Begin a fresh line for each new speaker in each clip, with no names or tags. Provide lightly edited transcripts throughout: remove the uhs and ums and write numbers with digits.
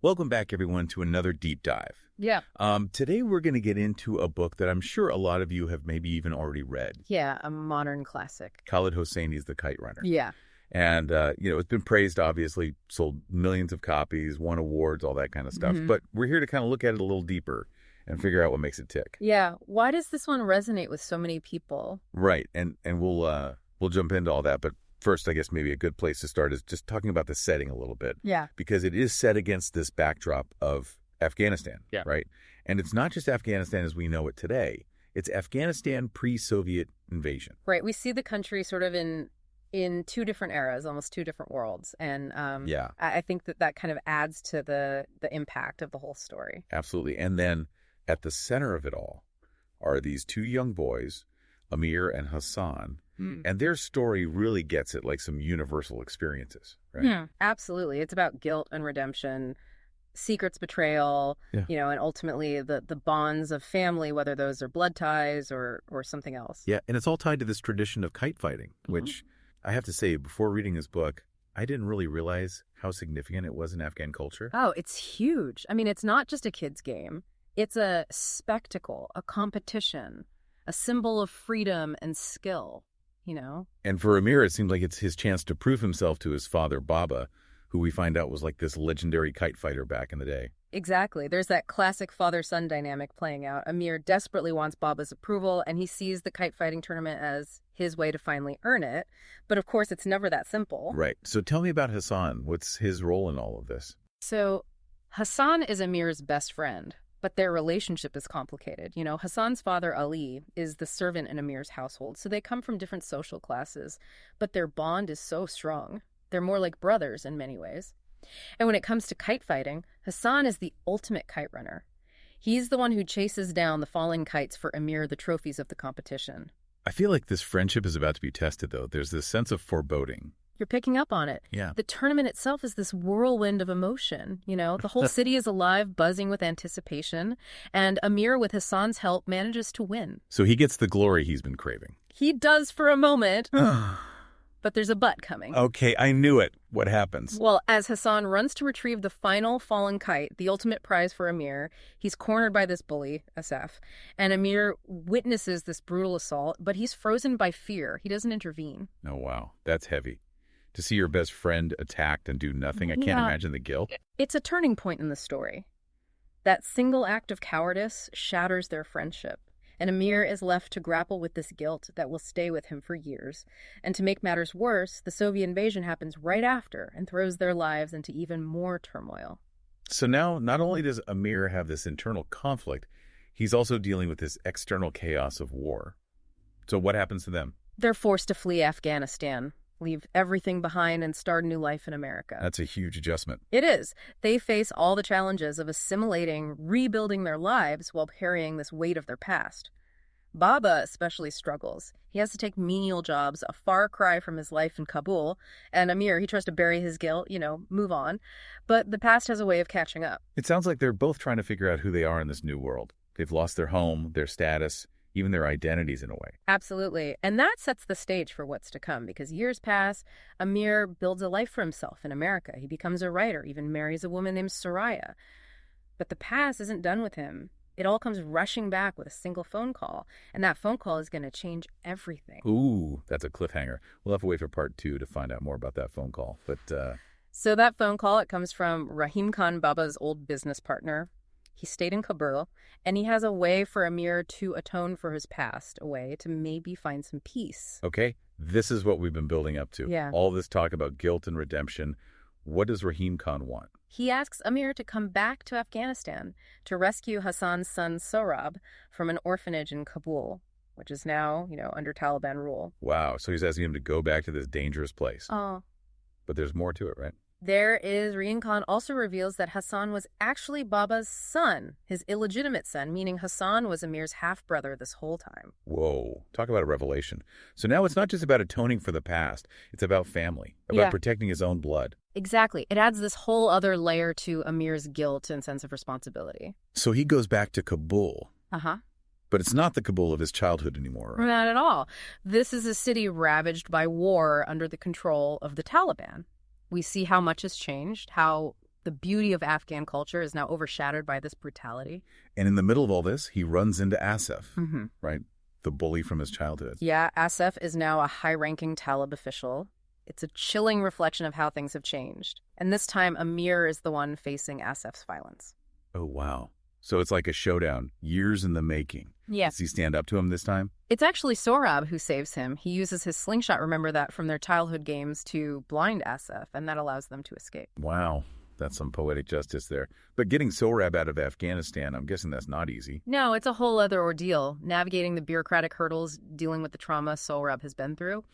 Welcome back, everyone, to another deep dive.
Yeah.
Today, we're going to get into a book that I'm sure a lot of you have maybe even already read.
Yeah, a modern classic.
Khaled Hosseini's The Kite Runner.
Yeah.
And, it's been praised, obviously, sold millions of copies, won awards, all that kind of stuff. But we're here to kind of look at it a little deeper and figure out what makes it tick.
Yeah. Why does this one resonate with so many people?
Right. And we'll jump into all that. But first, I guess maybe a good place to start is just talking about the setting a little bit.
Yeah.
Because it is set against this backdrop of Afghanistan, right? And it's not just Afghanistan as we know it today. It's Afghanistan pre-Soviet invasion.
Right. We see the country sort of in two different eras, almost two different worlds. And I think that kind of adds to the impact of the whole story.
Absolutely. And then at the center of it all are these two young boys, Amir and Hassan. And their story really gets at like some universal experiences, right?
Yeah, absolutely. It's about guilt and redemption, secrets, betrayal, and ultimately the bonds of family, whether those are blood ties or something else.
Yeah, and it's all tied to this tradition of kite fighting, which I have to say, before reading this book, I didn't really realize how significant it was in Afghan culture.
Oh, it's huge. I mean, it's not just a kid's game. It's a spectacle, a competition, a symbol of freedom and skill.
And for Amir, it seems like it's his chance to prove himself to his father, Baba, who we find out was like this legendary kite fighter back in the day.
Exactly. There's that classic father-son dynamic playing out. Amir desperately wants Baba's approval, and he sees the kite fighting tournament as his way to finally earn it. But of course, it's never that simple.
Right. So tell me about Hassan. What's his role in all of this?
So Hassan is Amir's best friend. But their relationship is complicated. Hassan's father, Ali, is the servant in Amir's household, so they come from different social classes, but their bond is so strong. They're more like brothers in many ways. And when it comes to kite fighting, Hassan is the ultimate kite runner. He's the one who chases down the falling kites for Amir the trophies of the competition.
I feel like this friendship is about to be tested, though. There's this sense of foreboding.
You're picking up on it.
Yeah.
The tournament itself is this whirlwind of emotion. The whole city is alive, buzzing with anticipation. And Amir, with Hassan's help, manages to win.
So he gets the glory he's been craving.
He does for a moment. But there's a but coming.
Okay, I knew it. What happens?
Well, as Hassan runs to retrieve the final fallen kite, the ultimate prize for Amir, he's cornered by this bully, Asaf. And Amir witnesses this brutal assault, but he's frozen by fear. He doesn't intervene.
Oh, wow. That's heavy. To see your best friend attacked and do nothing, I can't imagine the guilt.
It's a turning point in the story. That single act of cowardice shatters their friendship, and Amir is left to grapple with this guilt that will stay with him for years. And to make matters worse, the Soviet invasion happens right after and throws their lives into even more turmoil.
So now, not only does Amir have this internal conflict, he's also dealing with this external chaos of war. So what happens to them?
They're forced to flee Afghanistan, leave everything behind, and start a new life in America.
That's a huge adjustment.
It is. They face all the challenges of assimilating, rebuilding their lives while carrying this weight of their past. Baba especially struggles. He has to take menial jobs, a far cry from his life in Kabul, and Amir, he tries to bury his guilt, move on. But the past has a way of catching up.
It sounds like they're both trying to figure out who they are in this new world. They've lost their home, their status, even their identities in a way.
Absolutely. And that sets the stage for what's to come, because years pass, Amir builds a life for himself in America. He becomes a writer, even marries a woman named Soraya. But the past isn't done with him. It all comes rushing back with a single phone call, and that phone call is going to change everything.
Ooh, that's a cliffhanger. We'll have to wait for part 2 to find out more about that phone call. But
So that phone call, it comes from Rahim Khan Baba's old business partner. He stayed in Kabul, and he has a way for Amir to atone for his past, a way to maybe find some peace.
Okay, this is what we've been building up to.
Yeah.
All this talk about guilt and redemption. What does Rahim Khan want?
He asks Amir to come back to Afghanistan to rescue Hassan's son Sohrab from an orphanage in Kabul, which is now, under Taliban rule.
Wow, so he's asking him to go back to this dangerous place.
Oh.
But there's more to it, right?
There is, Rahim Khan also reveals that Hassan was actually Baba's son, his illegitimate son, meaning Hassan was Amir's half-brother this whole time.
Whoa, talk about a revelation. So now it's not just about atoning for the past, it's about family, about protecting his own blood.
Exactly. It adds this whole other layer to Amir's guilt and sense of responsibility.
So he goes back to Kabul.
Uh-huh.
But it's not the Kabul of his childhood anymore. Right?
Not at all. This is a city ravaged by war under the control of the Taliban. We see how much has changed, how the The beauty of Afghan culture is now overshadowed by this brutality.
And in the middle of all this, he runs into Asif,
Mm-hmm.
right? The bully from his childhood.
Yeah, Asif is now a high-ranking Talib official. It's a chilling reflection of how things have changed. And this time, Amir is the one facing Asif's violence.
Oh, wow. So it's like a showdown, years in the making.
Yes.
Does he stand up to him this time?
It's actually Sohrab who saves him. He uses his slingshot, remember that, from their childhood games to blind Asif, and that allows them to escape.
Wow. That's some poetic justice there. But getting Sohrab out of Afghanistan, I'm guessing that's not easy.
No, it's a whole other ordeal, navigating the bureaucratic hurdles, dealing with the trauma Sohrab has been through.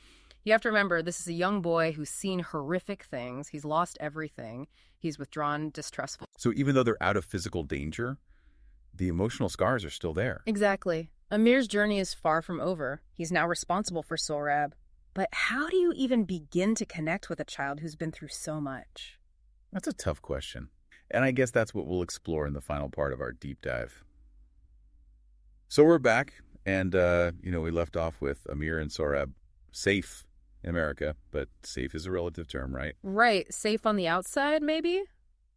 You have to remember, this is a young boy who's seen horrific things. He's lost everything. He's withdrawn, distrustful.
So even though they're out of physical danger, the emotional scars are still there.
Exactly. Amir's journey is far from over. He's now responsible for Sohrab. But how do you even begin to connect with a child who's been through so much?
That's a tough question. And I guess that's what we'll explore in the final part of our deep dive. So we're back, and, we left off with Amir and Sohrab safe in America, but safe is a relative term, right?
Right. Safe on the outside, maybe?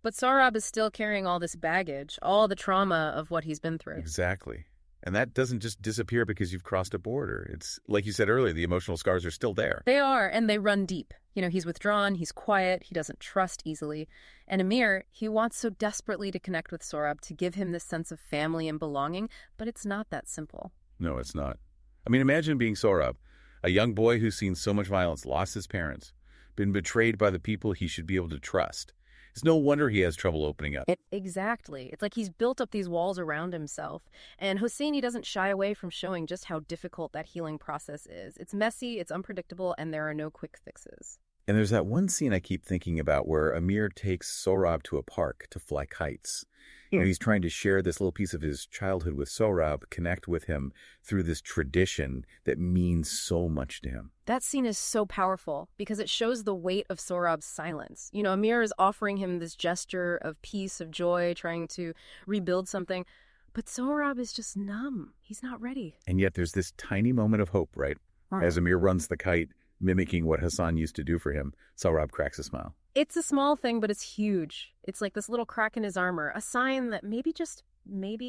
But Sohrab is still carrying all this baggage, all the trauma of what he's been through.
Exactly. And that doesn't just disappear because you've crossed a border. It's, like you said earlier, the emotional scars are still there.
They are, and they run deep. He's withdrawn, he's quiet, he doesn't trust easily. And Amir, he wants so desperately to connect with Sohrab, to give him this sense of family and belonging, but it's not that simple.
No, it's not. I mean, imagine being Sohrab, a young boy who's seen so much violence, lost his parents, been betrayed by the people he should be able to trust. It's no wonder he has trouble opening up.
Exactly. It's like he's built up these walls around himself. And Hosseini doesn't shy away from showing just how difficult that healing process is. It's messy, it's unpredictable, and there are no quick fixes.
And there's that one scene I keep thinking about where Amir takes Sohrab to a park to fly kites. He's trying to share this little piece of his childhood with Sohrab, connect with him through this tradition that means so much to him.
That scene is so powerful because it shows the weight of Sohrab's silence. Amir is offering him this gesture of peace, of joy, trying to rebuild something. But Sohrab is just numb. He's not ready.
And yet there's this tiny moment of hope, right? As Amir runs the kite, mimicking what Hassan used to do for him, Sohrab cracks a smile.
It's a small thing, but it's huge. It's like this little crack in his armor, a sign that maybe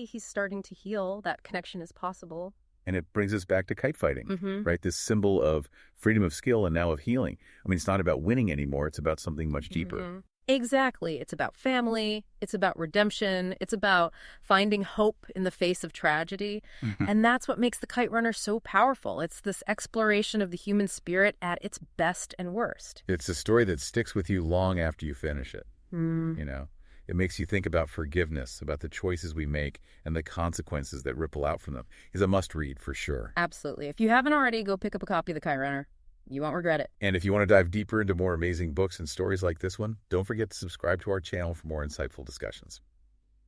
he's starting to heal, that connection is possible.
And it brings us back to kite fighting, right? This symbol of freedom of skill and now of healing. I mean, it's not about winning anymore. It's about something much deeper.
Exactly. It's about family. It's about redemption. It's about finding hope in the face of tragedy. And that's what makes the Kite Runner so powerful. It's this exploration of the human spirit at its best and worst.
It's a story that sticks with you long after you finish it. It makes you think about forgiveness, about the choices we make and the consequences that ripple out from them. It's a must-read for sure.
Absolutely. If you haven't already, go pick up a copy of the Kite Runner. You won't regret it.
And if you want to dive deeper into more amazing books and stories like this one, don't forget to subscribe to our channel for more insightful discussions.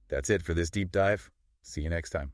That's it for this deep dive. See you next time.